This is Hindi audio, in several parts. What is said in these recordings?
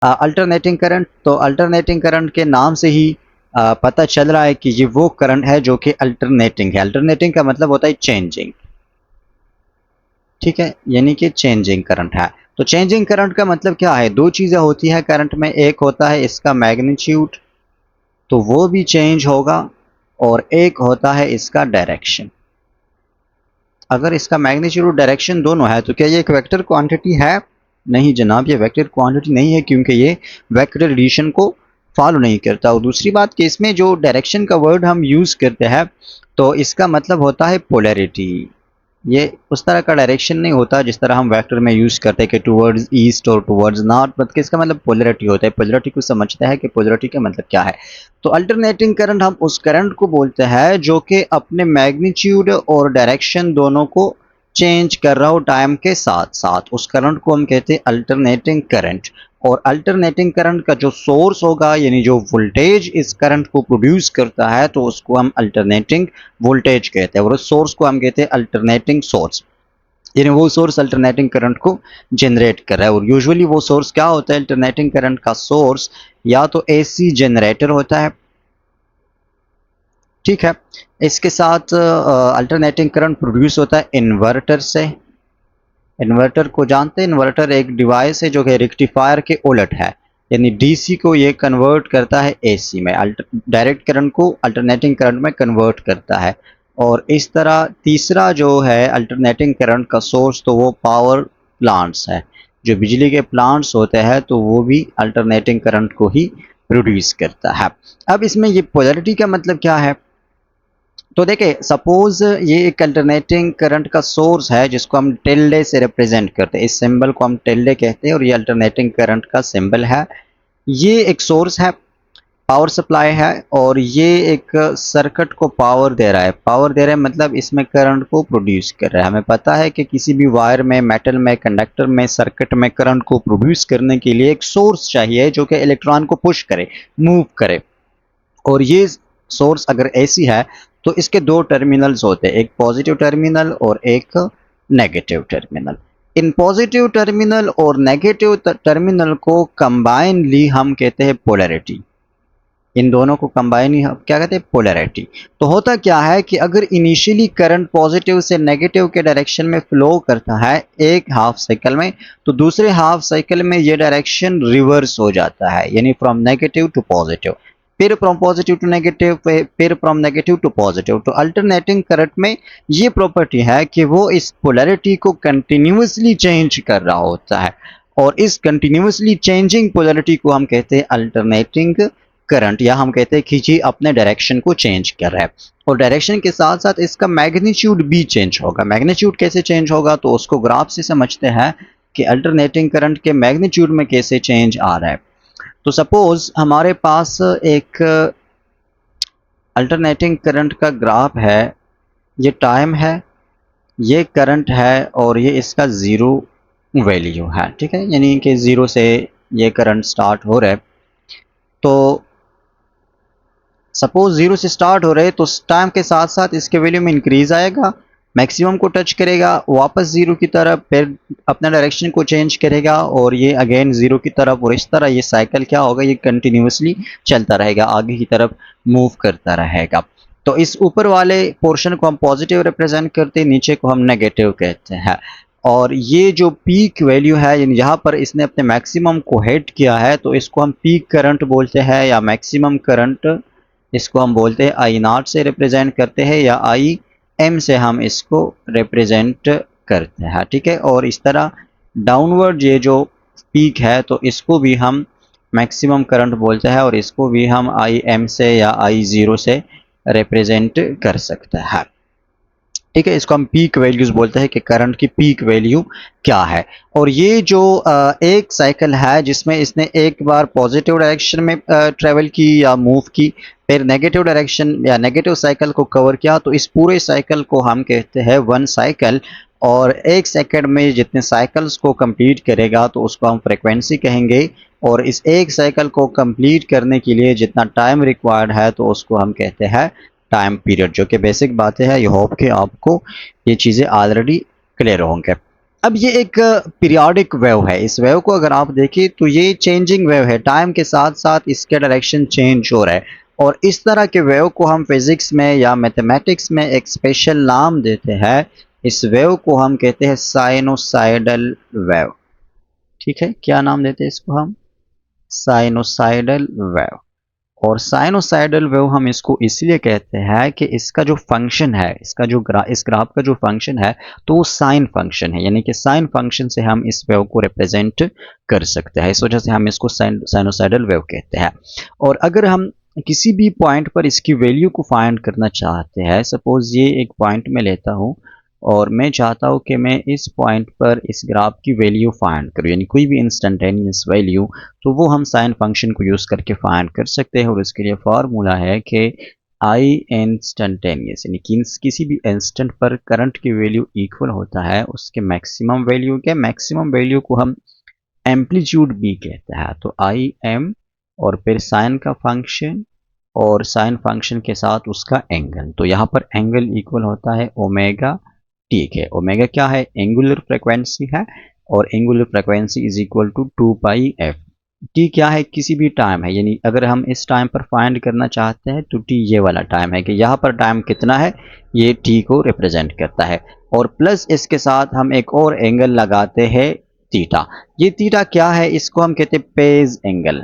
अल्टरनेटिंग करंट, तो अल्टरनेटिंग करंट के नाम से ही पता चल रहा है कि ये वो करंट है जो कि अल्टरनेटिंग है। अल्टरनेटिंग का मतलब होता है चेंजिंग, ठीक है, यानी कि चेंजिंग करंट है। तो चेंजिंग करंट का मतलब क्या है, दो चीज़ें होती है करंट में, एक होता है इसका मैग्नीट्यूड, तो वो भी चेंज होगा, और एक होता है इसका डायरेक्शन। अगर इसका मैग्नीट्यूड और डायरेक्शन दोनों है तो क्या ये एक वेक्टर क्वांटिटी है? नहीं जनाब, ये वेक्टर क्वांटिटी नहीं है, क्योंकि ये वेक्टर एडिशन को फॉलो नहीं करता। और दूसरी बात कि इसमें जो डायरेक्शन का वर्ड हम यूज़ करते हैं, तो इसका मतलब होता है पोलैरिटी। ये उस तरह का डायरेक्शन नहीं होता जिस तरह हम वेक्टर में यूज़ करते हैं कि टुवर्ड्स ईस्ट और टुवर्ड्स नॉर्थ, बल्कि इसका मतलब पोलैरिटी होता है। पोलैरिटी को समझता है कि पोलैरिटी का मतलब क्या है। तो अल्टरनेटिंग करंट, हम उस करंट को बोलते हैं जो कि अपने मैग्नीट्यूड और डायरेक्शन दोनों को चेंज कर रहा हो टाइम के साथ साथ, उस करंट को हम कहते हैं अल्टरनेटिंग करंट। और अल्टरनेटिंग करंट का जो सोर्स होगा, यानी जो वोल्टेज इस करंट को प्रोड्यूस करता है, तो उसको हम अल्टरनेटिंग वोल्टेज कहते हैं, और उस सोर्स को हम कहते हैं अल्टरनेटिंग सोर्स। यानी वो सोर्स अल्टरनेटिंग करंट को जनरेट कर रहा है। और यूजुअली वो सोर्स क्या होता है, अल्टरनेटिंग करंट का सोर्स या तो एसी जनरेटर होता है, ठीक है। इसके साथ अल्टरनेटिंग करंट प्रोड्यूस होता है इन्वर्टर से। इन्वर्टर को जानते हैं, इन्वर्टर एक डिवाइस है जो कि रेक्टिफायर के उलट है, यानी डीसी को ये कन्वर्ट करता है एसी में, डायरेक्ट करंट को अल्टरनेटिंग करंट में कन्वर्ट करता है। और इस तरह तीसरा जो है अल्टरनेटिंग करंट का सोर्स, तो वो पावर प्लांट्स है, जो बिजली के प्लांट्स होते हैं, तो वो भी अल्टरनेटिंग करंट को ही प्रोड्यूस करता है। अब इसमें ये पोलैरिटी का मतलब क्या है, तो देखिए सपोज ये एक अल्टरनेटिंग करंट का सोर्स है जिसको हम टिल्डे से रिप्रेजेंट करते हैं, इस सिंबल को हम टिल्डे कहते हैं, और ये अल्टरनेटिंग करंट का सिंबल है। ये एक सोर्स है, पावर सप्लाई है, और ये एक सर्किट को पावर दे रहा है। पावर दे रहा है मतलब इसमें करंट को प्रोड्यूस कर रहा है। हमें पता है कि किसी भी वायर में, मेटल में, कंडक्टर में, सर्किट में करंट को प्रोड्यूस करने के लिए एक सोर्स चाहिए जो कि इलेक्ट्रॉन को पुश करे, मूव करे। और ये सोर्स अगर ऐसी है तो इसके दो टर्मिनल्स होते हैं, एक पॉजिटिव टर्मिनल और एक negative terminal. In positive terminal और नेगेटिव टर्मिनल को कंबाइनली हम कहते हैं पोलैरिटी। इन दोनों को कंबाइन ही हम क्या कहते हैं, पोलैरिटी। तो होता क्या है कि अगर इनिशियली करंट पॉजिटिव से नेगेटिव के डायरेक्शन में फ्लो करता है एक हाफ साइकिल में, तो दूसरे हाफ साइकिल में ये डायरेक्शन रिवर्स हो जाता है, यानी फ्रॉम नेगेटिव टू पॉजिटिव, फिर फ्रॉम पॉजिटिव टू नेगेटिव, फिर फ्रॉम नेगेटिव टू पॉजिटिव। तो अल्टरनेटिंग करंट में ये प्रॉपर्टी है कि वो इस पोलैरिटी को कंटिन्यूसली चेंज कर रहा होता है, और इस कंटिन्यूसली चेंजिंग पोलैरिटी को हम कहते हैं अल्टरनेटिंग करंट, या हम कहते हैं कि जी अपने डायरेक्शन को चेंज कर रहा है। और डायरेक्शन के साथ साथ इसका मैग्नीट्यूड भी चेंज होगा। मैग्नीट्यूड कैसे चेंज होगा, तो उसको ग्राफ से समझते हैं कि अल्टरनेटिंग करंट के मैग्नीट्यूड में कैसे चेंज आ रहा है। तो सपोज हमारे पास एक अल्टरनेटिंग करंट का ग्राफ है, ये टाइम है, ये करंट है, और ये इसका ज़ीरो वैल्यू है, ठीक है, यानी कि ज़ीरो से ये करंट स्टार्ट हो रहा है। तो सपोज जीरो से स्टार्ट हो रहे तो टाइम के साथ साथ इसके वैल्यू में इंक्रीज आएगा, मैक्सिमम को टच करेगा, वापस जीरो की तरफ, फिर अपना डायरेक्शन को चेंज करेगा, और ये अगेन जीरो की तरफ, और इस तरह ये साइकिल क्या होगा, ये कंटिन्यूसली चलता रहेगा, आगे की तरफ मूव करता रहेगा। तो इस ऊपर वाले पोर्शन को हम पॉजिटिव रिप्रेजेंट करते हैं, नीचे को हम नेगेटिव कहते हैं। और ये जो पीक वैल्यू है, यानी जहाँ पर इसने अपने मैक्सिमम को हिट किया है, तो इसको हम पीक करंट बोलते हैं, या मैक्सिमम करंट इसको हम बोलते हैं आई नॉट से रिप्रेजेंट करते हैं, या आई एम से हम इसको रिप्रेजेंट करते हैं, ठीक है। और इस तरह डाउनवर्ड ये जो पीक है, तो इसको भी हम मैक्सिमम करंट बोलते हैं, और इसको भी हम आई एम से या आई ज़ीरो से रिप्रेजेंट कर सकते हैं, ठीक है। इसको हम पीक वैल्यूज बोलते हैं कि करंट की पीक वैल्यू क्या है। और ये जो एक साइकिल है जिसमें इसने एक बार पॉजिटिव डायरेक्शन में ट्रेवल की या मूव की, फिर नेगेटिव डायरेक्शन या नेगेटिव साइकिल को कवर किया, तो इस पूरे साइकिल को हम कहते हैं वन साइकिल। और एक सेकंड में जितने साइकिल्स को कंप्लीट करेगा तो उसको हम फ्रिक्वेंसी कहेंगे, और इस एक साइकिल को कंप्लीट करने के लिए जितना टाइम रिक्वायर्ड है तो उसको हम कहते हैं टाइम पीरियड, जो कि बेसिक बातें हैं। आई होप कि आपको ये चीज़ें ऑलरेडी क्लियर होंगे। अब ये एक पीरियोडिक वेव है। इस वेव को अगर आप देखें तो ये चेंजिंग वेव है, टाइम के साथ साथ इसका डायरेक्शन चेंज हो रहा है। और इस तरह के वेव को हम फिजिक्स में या मैथमेटिक्स में एक स्पेशल नाम देते हैं। इस वेव को हम कहते हैं साइनोसाइडल वेव। ठीक है, क्या नाम देते हैं इसको हम? Sinusoidal wave. और साइनोसाइडल वेव हम इसको इसलिए कहते हैं कि इसका जो फंक्शन है, इसका जो इस ग्राफ का जो फंक्शन है, तो वो साइन फंक्शन है। यानी कि साइन फंक्शन से हम इस वेव को रिप्रेजेंट कर सकते हैं। इस वजह से हम इसको साइनोसाइडल वेव कहते हैं। और अगर हम किसी भी पॉइंट पर इसकी वैल्यू को फाइंड करना चाहते हैं, सपोज ये एक पॉइंट में लेता हूँ और मैं चाहता हूँ कि मैं इस पॉइंट पर इस ग्राफ की वैल्यू फाइंड करूँ, यानी कोई भी इंस्टेंटेनियस वैल्यू, तो वो हम साइन फंक्शन को यूज़ करके फाइंड कर सकते हैं। और इसके लिए फार्मूला है कि आई इंस्टेंटेनियस, यानी कि किसी भी इंस्टेंट पर करंट की वैल्यू इक्वल होता है उसके मैक्सिमम वैल्यू के। मैक्सिमम वैल्यू को हम एम्पलीट्यूड बी कहते हैं। तो आई एम और फिर साइन का फंक्शन और साइन फंक्शन के साथ उसका एंगल। तो यहाँ पर एंगल इक्वल होता है ओमेगा। ठीक है, ओमेगा क्या है? एंगुलर फ्रीक्वेंसी है। और angular frequency is equal to 2 pi f. T क्या है? किसी भी टाइम है, यानी अगर हम इस टाइम पर फाइंड करना चाहते हैं तो टी ये वाला टाइम है कि यहाँ पर टाइम कितना है, ये टी को रिप्रेजेंट करता है। और प्लस इसके साथ हम एक और एंगल लगाते हैं, थीटा। ये थीटा क्या है? इसको हम कहते हैं पेज एंगल।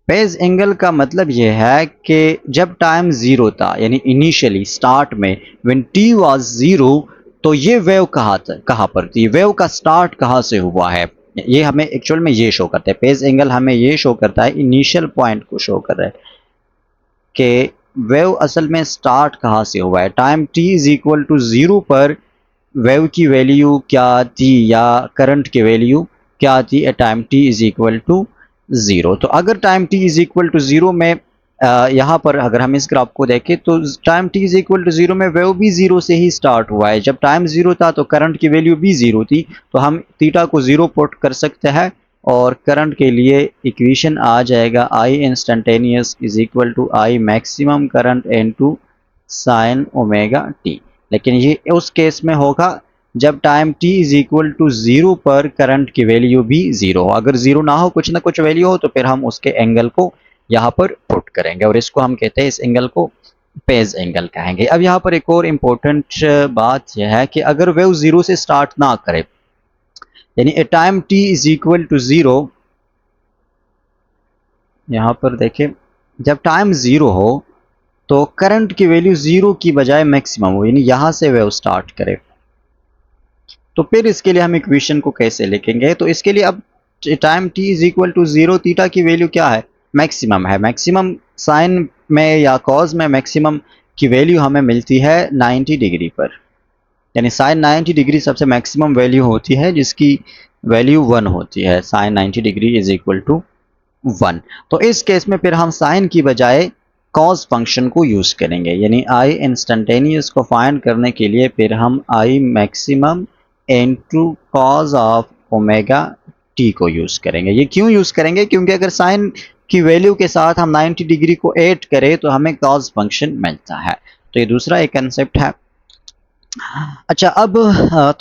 पेज एंगल का मतलब यह है कि जब टाइम जीरो था, यानी इनिशियली स्टार्ट में व्हेन टी वाज जीरो, तो ये वेव कहाँ पर थी? वेव का स्टार्ट कहाँ से हुआ है, ये हमें एक्चुअल में ये शो करता है। पेज एंगल हमें ये शो करता है, इनिशियल पॉइंट को शो कर रहा है कि वेव असल में स्टार्ट कहाँ से हुआ है। Time t is equal to zero पर वेव की वैल्यू क्या थी, या करंट की वैल्यू क्या थी at time t is equal to zero. तो अगर time t is equal to zero में यहाँ पर अगर हम इस ग्राफ को देखें तो time t is equal to zero में वेव भी जीरो से ही स्टार्ट हुआ है। जब टाइम जीरो था तो करंट की वैल्यू भी जीरो थी, तो हम थीटा को जीरो पुट कर सकते हैं और करंट के लिए इक्वेशन आ जाएगा I instantaneous is equal to I maximum current into sine omega t. लेकिन ये उस केस में होगा जब time t is equal to zero पर करंट की वैल्यू भी जीरो हो। अगर जीरो ना हो, कुछ ना कुछ वैल्यू हो, तो फिर हम उसके एंगल को यहाँ पर पुट करेंगे और इसको हम कहते हैं, इस एंगल को पेज एंगल कहेंगे। अब यहाँ पर एक और इम्पोर्टेंट बात यह है कि अगर वेव जीरो से स्टार्ट ना करे, यानी a time t is equal to zero, यहाँ पर देखें, जब टाइम जीरो हो तो करंट की वैल्यू जीरो की बजाय मैक्सिमम हो, यानी यहाँ से वेव स्टार्ट करे, तो फिर इसके लिए हम इक्वेशन को कैसे लिखेंगे? तो इसके लिए अब time t is equal to zero, theta की वैल्यू क्या है? मैक्सिमम है। मैक्सिमम साइन में या कॉज में मैक्सिमम की वैल्यू हमें मिलती है 90 डिग्री पर, यानी साइन 90 डिग्री सबसे मैक्सिमम वैल्यू होती है जिसकी वैल्यू 1 होती है। Sine 90 degree is equal to 1। तो इस केस में फिर हम साइन की बजाय कॉस फंक्शन को यूज करेंगे, यानी आई इंस्टेंटेनियस को फाइंड करने के लिए फिर हम I maximum into cause of omega T को यूज करेंगे। ये क्यों यूज करेंगे? क्योंकि अगर साइन की वैल्यू के साथ हम 90 डिग्री को ऐड करें तो हमें कॉस फंक्शन मिलता है। तो ये दूसरा एक कंसेप्ट है। अच्छा, अब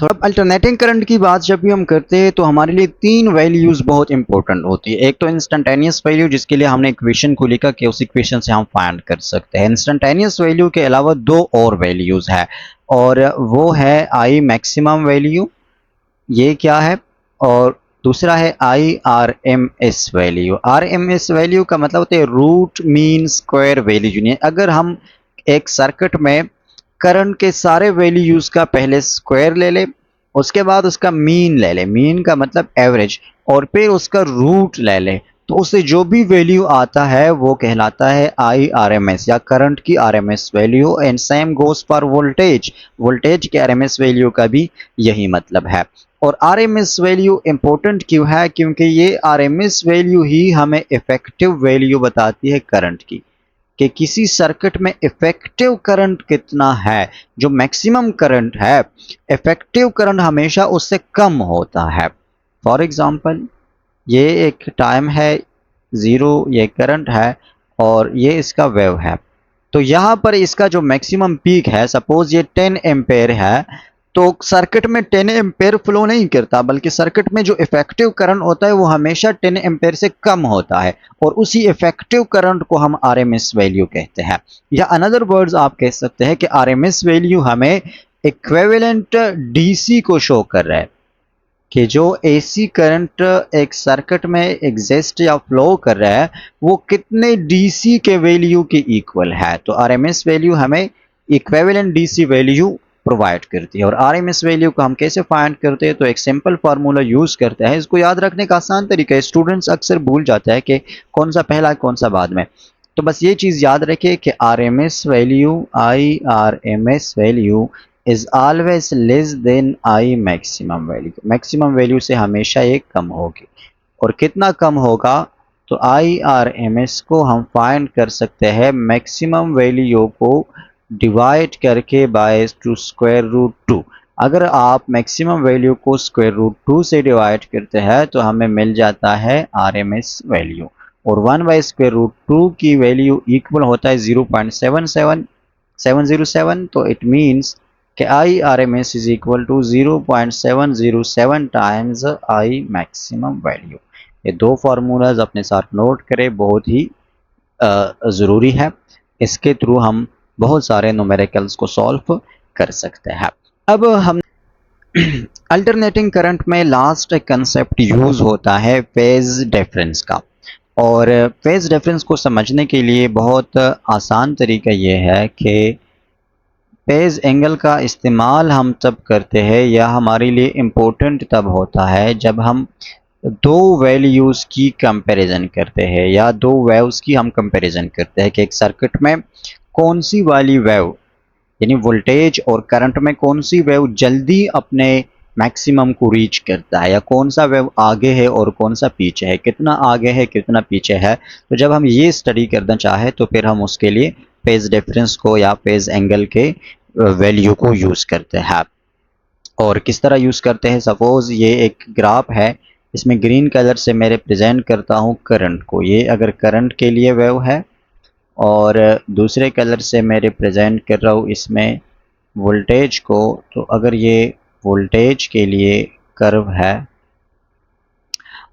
थोड़ा अल्टरनेटिंग करंट की बात जब भी हम करते हैं तो हमारे लिए तीन वैल्यूज बहुत इंपॉर्टेंट होती है। एक तो इंस्टेंटेनियस वैल्यू, जिसके लिए हमने इक्वेशन को लिखा कि उस इक्वेशन से हम फाइंड कर सकते हैं। इंस्टेंटेनियस वैल्यू के अलावा दो और वैल्यूज है, और वो है आई मैक्सिमम वैल्यू, ये क्या है, और दूसरा है I R M S value. R M S value का मतलब होता है रूट मीन स्क्वायर वैल्यू। अगर हम एक सर्किट में करंट के सारे वैल्यूज का पहले स्क्वायर ले ले, उसके बाद उसका मीन ले ले, मीन का मतलब एवरेज, और फिर उसका रूट ले ले, तो उससे जो भी वैल्यू आता है वो कहलाता है आई आर एम एस या करंट की R M S value. And same goes for voltage, voltage के आर एम एस वैल्यू का भी यही मतलब है। और R M S value important क्यों है? क्योंकि ये आर एम एस वैल्यू ही हमें इफेक्टिव वैल्यू बताती है करंट की, कि किसी सर्किट में इफेक्टिव करंट कितना है। जो मैक्सिमम करंट है, इफेक्टिव करंट हमेशा उससे कम होता है। फॉर एग्जांपल, ये एक टाइम है ज़ीरो, ये करंट है और ये इसका वेव है। तो यहाँ पर इसका जो मैक्सिमम पीक है, सपोज ये 10 एम्पेयर है, तो सर्किट में 10 एम्पेयर फ्लो नहीं करता, बल्कि सर्किट में जो इफेक्टिव करंट होता है वो हमेशा 10 एम्पेयर से कम होता है, और उसी इफेक्टिव करंट को हम आरएमएस वैल्यू कहते हैं। या अनदर वर्ड्स आप कह सकते हैं कि आरएमएस वैल्यू हमें इक्विवेलेंट डीसी को शो कर रहा है, कि जो एसी करंट एक सर्किट में एग्जिस्ट या फ्लो कर रहा है वो कितने डीसी के वैल्यू के इक्वल है। तो आरएमएस वैल्यू हमें इक्विवेलेंट डीसी वैल्यू प्रोवाइड करती है। और आरएमएस वैल्यू को हम कैसे फाइंड करते हैं, तो एक सिंपल फार्मूला यूज करते हैं। इसको याद रखने का आसान तरीका है, स्टूडेंट्स अक्सर भूल जाता है कि कौन सा पहला कौन सा बाद में। तो बस ये चीज याद रखिए कि RMS value RMS value is always less than I maximum value. Maximum value से हमेशा ये कम होगी। और कितना कम होगा, तो आई आर एम एस को हम फाइंड कर सकते हैं मैक्सिमम वैल्यू को डिवाइड करके बाय टू स्क्वायर रूट 2। अगर आप मैक्सिमम वैल्यू को स्क्वायर रूट 2 से डिवाइड करते हैं तो हमें मिल जाता है आर एम एस वैल्यू। और 1 बाई स्क्वायर रूट 2 की वैल्यू इक्वल होता है 0.70707। तो इट मीन्स कि I R M S is equal to 0.707 times I maximum value. ये दो फार्मूलाज अपने साथ नोट करें, बहुत ही ज़रूरी है। इसके थ्रू हम बहुत सारे न्यूमेरिकल्स को सॉल्व कर सकते हैं। अब हम अल्टरनेटिंग करंट में लास्ट कंसेप्ट यूज होता है फेज डिफरेंस का। और फेज डिफरेंस को समझने के लिए बहुत आसान तरीका ये है कि फेज एंगल का इस्तेमाल हम तब करते हैं या हमारे लिए इम्पोर्टेंट तब होता है जब हम दो वैल्यूज़ की कंपैरिजन करते हैं या दो वेव्स की हम कंपैरिजन करते हैं कि एक सर्किट में कौन सी वाली वेव, यानी वोल्टेज और करंट में कौन सी वेव जल्दी अपने मैक्सिमम को रीच करता है, या कौन सा वेव आगे है और कौन सा पीछे है, कितना आगे है कितना पीछे है। तो जब हम ये स्टडी करना चाहे तो फिर हम उसके लिए फेज डिफरेंस को या फेज एंगल के वैल्यू को यूज़ करते हैं। और किस तरह यूज़ करते हैं, सपोज़ ये एक ग्राफ है, इसमें ग्रीन कलर से मैं रिप्रेजेंट करता हूँ करंट को। ये अगर करंट के लिए वेव है, और दूसरे कलर से मैं रिप्रेजेंट कर रहा हूँ इसमें वोल्टेज को। तो अगर ये वोल्टेज के लिए कर्व है,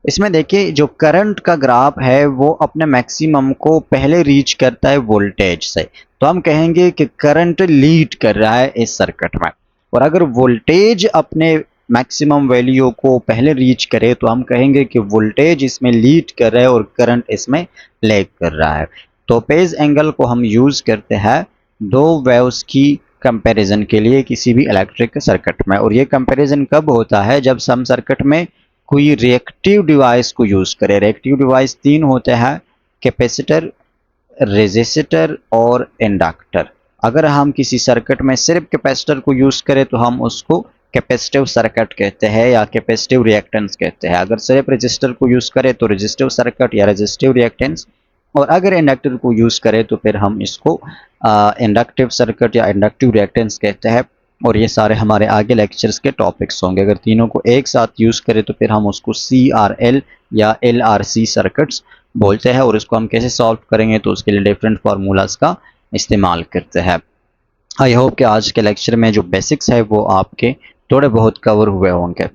इसमें देखिए जो करंट का ग्राफ है वो अपने मैक्सिमम को पहले रीच करता है वोल्टेज से, तो हम कहेंगे कि करंट लीड कर रहा है इस सर्किट में। और अगर वोल्टेज अपने मैक्सिमम वैल्यू को पहले रीच करे तो हम कहेंगे कि वोल्टेज इसमें लीड कर रहा है और करंट इसमें लैग कर रहा है। तो फेज एंगल को हम यूज करते हैं दो वेव्स की कंपैरिजन के लिए किसी भी इलेक्ट्रिक सर्किट में। और ये कंपैरिजन कब होता है, जब सम सर्किट में कोई रिएक्टिव डिवाइस को यूज करे। रिएक्टिव डिवाइस तीन होते हैं, कैपेसिटर, रेजिस्टर और इंडक्टर। अगर हम किसी सर्किट में सिर्फ कैपेसिटर को यूज करें तो हम उसको कैपेसिटिव सर्किट कहते हैं या कैपेसिटिव रिएक्टेंस कहते हैं। अगर सिर्फ रेजिस्टर को यूज करें तो रेजिस्टिव सर्किट या रेजिस्टिव रिएक्टेंस। और अगर इंडक्टर को यूज करें तो फिर हम इसको इंडक्टिव सर्किट या इंडक्टिव रिएक्टेंस कहते हैं। और ये सारे हमारे आगे लेक्चर्स के टॉपिक्स होंगे। अगर तीनों को एक साथ यूज करें तो फिर हम उसको CRL या LRC सर्किट्स बोलते हैं। और इसको हम कैसे सॉल्व करेंगे तो उसके लिए डिफरेंट फार्मूलाज का इस्तेमाल करते हैं। आई होप कि आज के लेक्चर में जो बेसिक्स है वो आपके थोड़े बहुत कवर हुए होंगे।